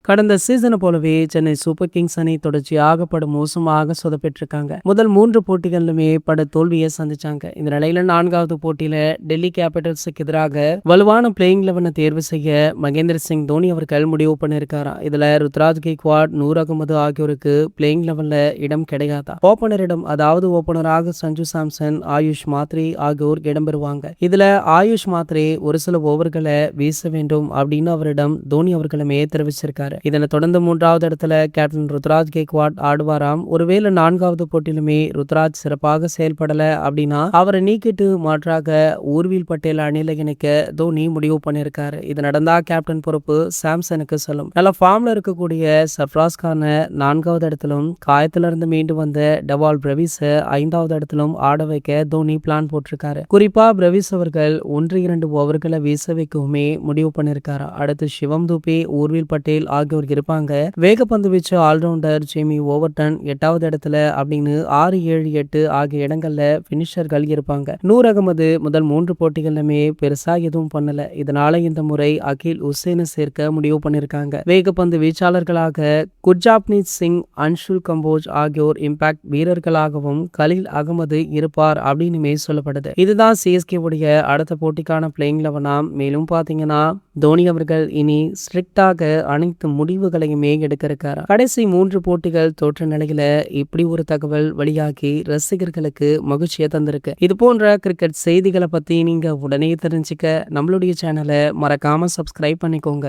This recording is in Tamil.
கடந்த சீசனை போலவே சென்னை சூப்பர் கிங்ஸ் அணி தொடர்ச்சியாக படு மோசமாக சொதப்பிட்டிருக்காங்க. முதல் 3 போட்டிகளிலுமே படு தோல்வியை சந்திச்சாங்க. இந்த நிலையில 4வது போட்டியில டெல்லி கேபிட்டல்ஸுக்கு எதிராக வலுவான பிளேயிங் 11 தேர்வு செய்ய மகேந்திர சிங் தோனி அவர்கள் முடிவு பண்ணியிருக்காராம். இதுல ருத்ராஜ் கெய்க்வாட், நூர் அகமது ஆகியோருக்கு பிளேயிங் 11ல இடம் கிடையாதா. ஓபனரிடம், அதாவது ஓபனராக சஞ்சு சாம்சன், ஆயுஷ் மாத்ரே ஆகியோர் இடம்பெறுவாங்க. இதுல ஆயுஷ் மாத்ரே ஒரு சில ஓவர்களை வீச வேண்டும் அப்படின்னு அவரிடம் தோனி அவர்களுமே தெரிவிச்சிருக்காரு. இதனை தொடர்ந்து 3வது இடத்துல கேப்டன் ருத்ராஜ் கெய்க்வாட் ஆடுவாராம். ஒருவேளை 4வது போட்டியிலுமே ருத்ராஜ் சிறப்பாக செயல்படல அப்படின்னா அவரை நீக்கிட்டு மாற்றாக ஊர்வில் பட்டேல் அணியில இணைக்க தோனி முடிவு பண்ணியிருக்காரு. இது நடந்தா கேப்டன் பொறுப்பு சாம்சனுக்கு செல்லும். நல்ல ஃபார்ம்ல இருக்கக்கூடிய சர்ஃப்ராஸ் கானை 4வது இடத்திலும், காயத்திலிருந்து மீண்டு வந்த டவால் பிரவிஸ 5வது இடத்திலும் ஆட வைக்க தோனி பிளான் போட்டிருக்காரு. குறிப்பா பிரவிஸ் அவர்கள் 1-2 ஓவர்களை வீச வைக்கவுமே முடிவு பண்ணியிருக்காரு. அடுத்து சிவம் துபே, ஊர்வில் பட்டேல் ஆகியோர் இருப்பாங்க. வேகப்பந்து வீச்சு ஆல்ரவுண்டர் ஜேமி ஓவர்டன் 8வது இடத்துல அப்படின்னு 6, 7, 8 ஆகிய இடங்கள்ல பினிஷர்கள் இருப்பாங்க. நூர் அகமது முதல் 3 போட்டிகளிலுமே பெருசா எதுவும் பண்ணல. இதனால இந்த முறை அகில் உசேனை சேர்க்க முடிவு பண்ணிருக்காங்க. வேகப்பந்து வீச்சாளர்களாக குர்ஜாப்னீத் சிங், அன்ஷுல் கம்போஜ் ஆகியோர் இம்பாக்ட் வீரர்களாகவும் கலீல் அகமது இருப்பார் அப்படின்னுமே சொல்லப்படுது. இதுதான் சிஎஸ்கே உடைய அடுத்த போட்டிக்கான பிளேயிங் 11. மேலும் பாத்தீங்கன்னா தோனி அவர்கள் இனி ஸ்ட்ரிக்டாக அனைத்து முடிவுகளையுமே எடுக்க இருக்காரு. கடைசி 3 போட்டிகள் தோற்ற நிலையில இப்படி ஒரு தகவல் வெளியாகி ரசிகர்களுக்கு மகிழ்ச்சியை தந்திருக்கு. இது போன்ற கிரிக்கெட் செய்திகளை பத்தி நீங்க உடனே தெரிஞ்சுக்க நம்மளுடைய சேனலை மறக்காம சப்ஸ்கிரைப் பண்ணிக்கோங்க.